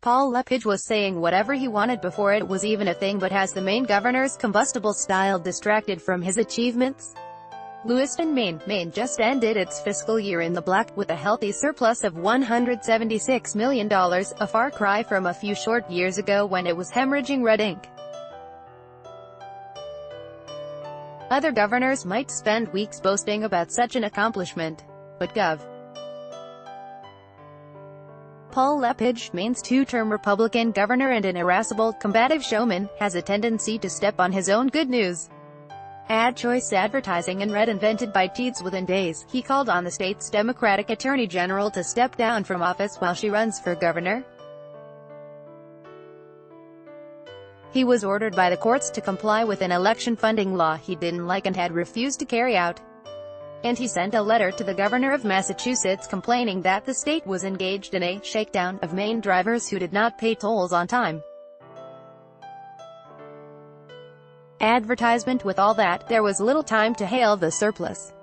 Paul LePage was saying whatever he wanted before it was even a thing, but has the Maine governor's combustible style distracted from his achievements? Lewiston, Maine just ended its fiscal year in the black, with a healthy surplus of $176 million, a far cry from a few short years ago when it was hemorrhaging red ink. Other governors might spend weeks boasting about such an accomplishment, but Gov. Paul LePage, Maine's two-term Republican governor and an irascible, combative showman, has a tendency to step on his own good news. Ad choice advertising and red invented by Teeds within days. He called on the state's Democratic Attorney General to step down from office while she runs for governor. He was ordered by the courts to comply with an election funding law he didn't like and had refused to carry out. And he sent a letter to the governor of Massachusetts complaining that the state was engaged in a shakedown of Maine drivers who did not pay tolls on time. Advertisement. With all that, there was little time to hail the surplus.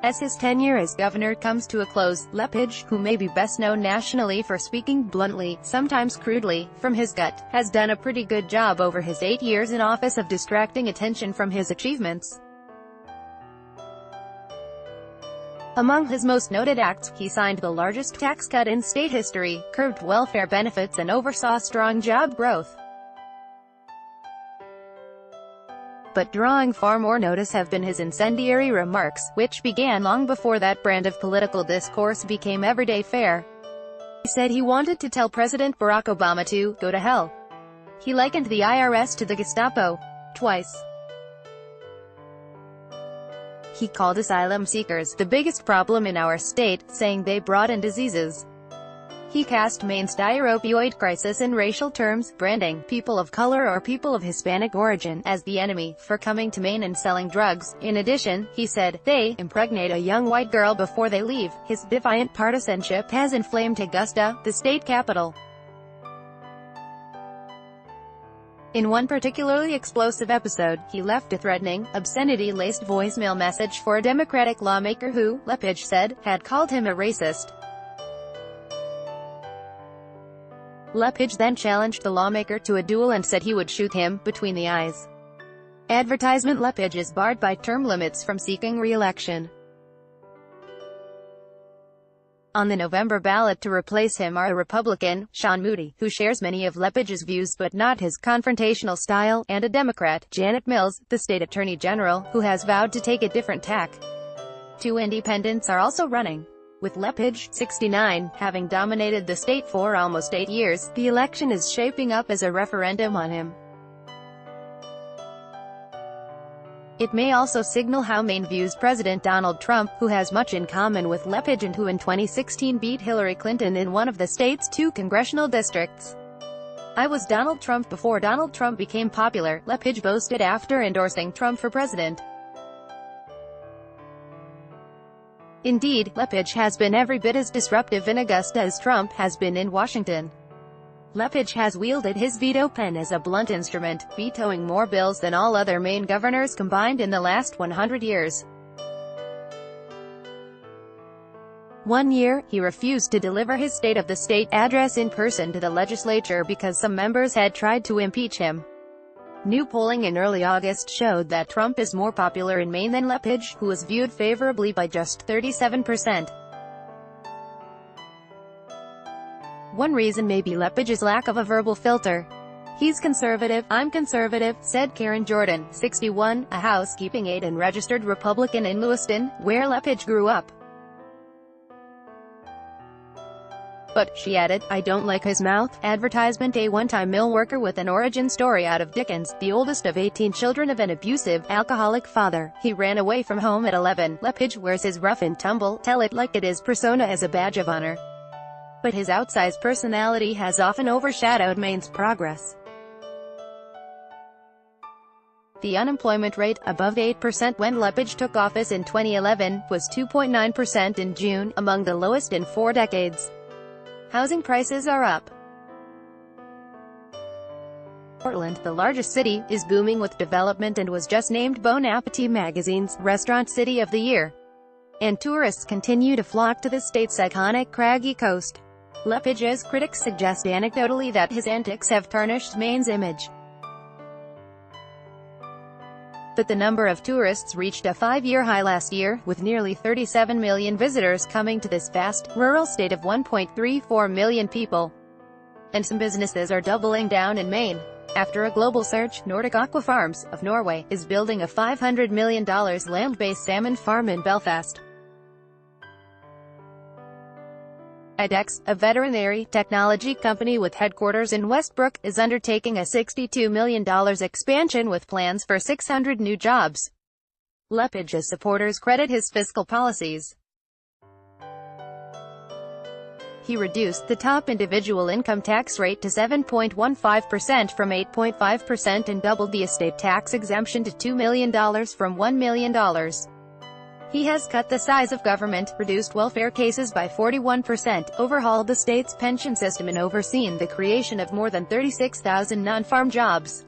As his tenure as governor comes to a close, LePage, who may be best known nationally for speaking bluntly, sometimes crudely, from his gut, has done a pretty good job over his 8 years in office of distracting attention from his achievements. Among his most noted acts, he signed the largest tax cut in state history, curbed welfare benefits and oversaw strong job growth. But drawing far more notice have been his incendiary remarks, which began long before that brand of political discourse became everyday fare. He said he wanted to tell President Barack Obama to go to hell. He likened the IRS to the Gestapo. Twice. He called asylum seekers the biggest problem in our state, saying they brought in diseases. He cast Maine's dire opioid crisis in racial terms, branding people of color or people of Hispanic origin as the enemy for coming to Maine and selling drugs. In addition, he said, they impregnate a young white girl before they leave. His defiant partisanship has inflamed Augusta, the state capital. In one particularly explosive episode, he left a threatening, obscenity-laced voicemail message for a Democratic lawmaker who, LePage said, had called him a racist. LePage then challenged the lawmaker to a duel and said he would shoot him between the eyes. Advertisement. LePage is barred by term limits from seeking re-election. On the November ballot to replace him are a Republican, Sean Moody, who shares many of LePage's views but not his confrontational style, and a Democrat, Janet Mills, the state attorney general, who has vowed to take a different tack. 2 independents are also running. With LePage, 69, having dominated the state for almost 8 years, the election is shaping up as a referendum on him. It may also signal how Maine views President Donald Trump, who has much in common with LePage and who in 2016 beat Hillary Clinton in one of the state's 2 congressional districts. I was Donald Trump before Donald Trump became popular, LePage boasted after endorsing Trump for president. Indeed, LePage has been every bit as disruptive in Augusta as Trump has been in Washington. LePage has wielded his veto pen as a blunt instrument, vetoing more bills than all other Maine governors combined in the last 100 years. One year, he refused to deliver his State of the State address in person to the legislature because some members had tried to impeach him. New polling in early August showed that Trump is more popular in Maine than LePage, who was viewed favorably by just 37%. One reason may be LePage's lack of a verbal filter. He's conservative, I'm conservative, said Karen Jordan, 61, a housekeeping aide and registered Republican in Lewiston, where LePage grew up. But, she added, I don't like his mouth. Advertisement. A one-time mill worker with an origin story out of Dickens, the oldest of 18 children of an abusive, alcoholic father. He ran away from home at 11. LePage wears his rough and tumble, tell it like it is persona as a badge of honor. But his outsized personality has often overshadowed Maine's progress. The unemployment rate, above 8% when LePage took office in 2011, was 2.9% in June, among the lowest in 4 decades. Housing prices are up. Portland, the largest city, is booming with development and was just named Bon Appetit magazine's Restaurant City of the Year. And tourists continue to flock to the state's iconic craggy coast. LePage's critics suggest anecdotally that his antics have tarnished Maine's image. But the number of tourists reached a 5-year high last year, with nearly 37 million visitors coming to this vast, rural state of 1.34 million people. And some businesses are doubling down in Maine. After a global search, Nordic Aqua Farms, of Norway, is building a $500 million land-based salmon farm in Belfast. IDEX, a veterinary technology company with headquarters in Westbrook, is undertaking a $62 million expansion with plans for 600 new jobs. LePage's supporters credit his fiscal policies. He reduced the top individual income tax rate to 7.15% from 8.5% and doubled the estate tax exemption to $2 million from $1 million. He has cut the size of government, reduced welfare cases by 41%, overhauled the state's pension system and overseen the creation of more than 36,000 non-farm jobs.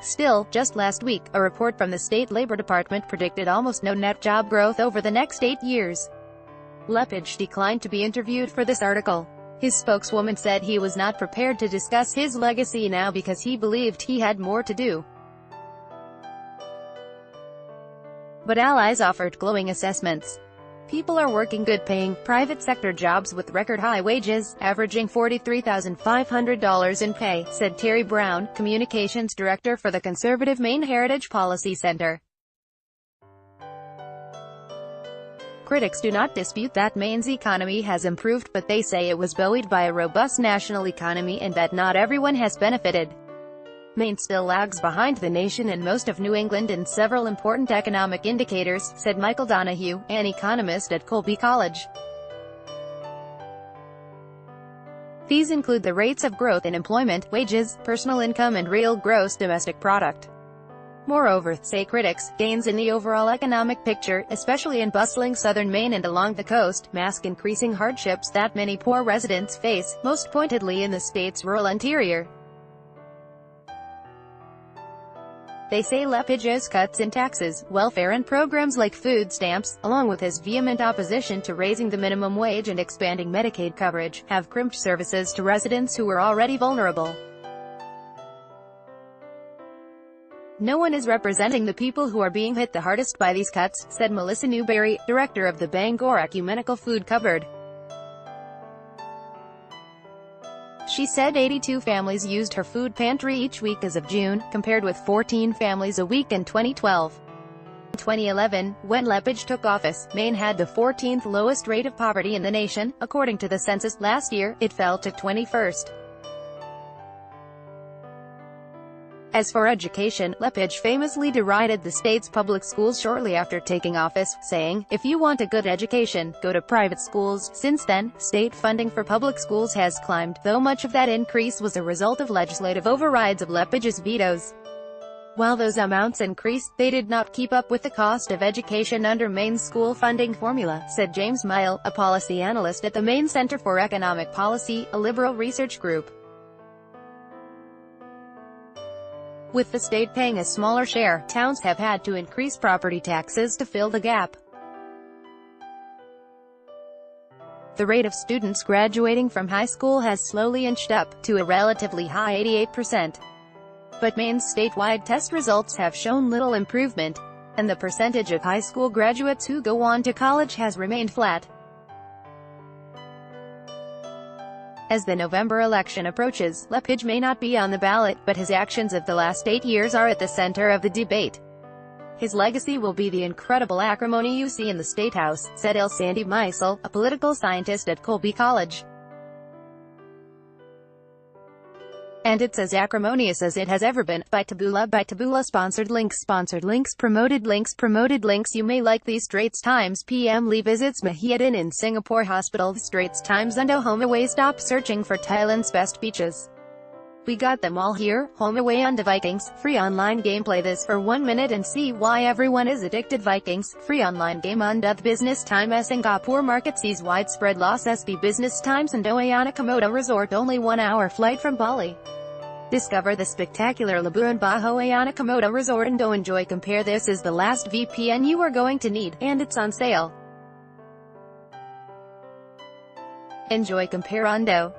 Still, just last week, a report from the state labor department predicted almost no net job growth over the next 8 years. LePage declined to be interviewed for this article. His spokeswoman said he was not prepared to discuss his legacy now because he believed he had more to do. But allies offered glowing assessments. People are working good-paying, private sector jobs with record-high wages, averaging $43,500 in pay, said Terry Brown, communications director for the conservative Maine Heritage Policy Center. Critics do not dispute that Maine's economy has improved, but they say it was buoyed by a robust national economy and that not everyone has benefited. Maine still lags behind the nation and most of New England in several important economic indicators, said Michael Donahue, an economist at Colby College. These include the rates of growth in employment, wages, personal income and real gross domestic product. Moreover, say critics, gains in the overall economic picture, especially in bustling southern Maine and along the coast, mask increasing hardships that many poor residents face, most pointedly in the state's rural interior. They say LePage's cuts in taxes, welfare and programs like food stamps, along with his vehement opposition to raising the minimum wage and expanding Medicaid coverage, have crimped services to residents who were already vulnerable. No one is representing the people who are being hit the hardest by these cuts, said Melissa Newberry, director of the Bangor Ecumenical Food Cupboard. She said 82 families used her food pantry each week as of June, compared with 14 families a week in 2012. In 2011, when LePage took office, Maine had the 14th lowest rate of poverty in the nation. According to the census last year, it fell to 21st. As for education, LePage famously derided the state's public schools shortly after taking office, saying, "If you want a good education, go to private schools." Since then, state funding for public schools has climbed, though much of that increase was a result of legislative overrides of LePage's vetoes. While those amounts increased, they did not keep up with the cost of education under Maine's school funding formula, said James Mile, a policy analyst at the Maine Center for Economic Policy, a liberal research group. With the state paying a smaller share, towns have had to increase property taxes to fill the gap. The rate of students graduating from high school has slowly inched up, to a relatively high 88%. But Maine's statewide test results have shown little improvement, and the percentage of high school graduates who go on to college has remained flat. As the November election approaches, LePage may not be on the ballot, but his actions of the last 8 years are at the center of the debate. His legacy will be the incredible acrimony you see in the State House, said Sandy Meisel, a political scientist at Colby College. And it's as acrimonious as it has ever been. By Taboola sponsored links, promoted links. You may like these. Straits Times PM Lee visits Mahiadin in Singapore hospital. Straits Times and HomeAway stop searching for Thailand's best beaches. We got them all here. HomeAway on the Vikings. Free online game. Play this for 1 minute and see why everyone is addicted. Vikings. Free online game on the Business Time. Singapore market sees widespread loss. SB Business Times and Oayana Komodo Resort. Only 1 hour flight from Bali. Discover the spectacular Labuan Bajo Ayana Komodo Resort and enjoy. Compare. This is the last VPN you are going to need, and it's on sale. Enjoy comparando.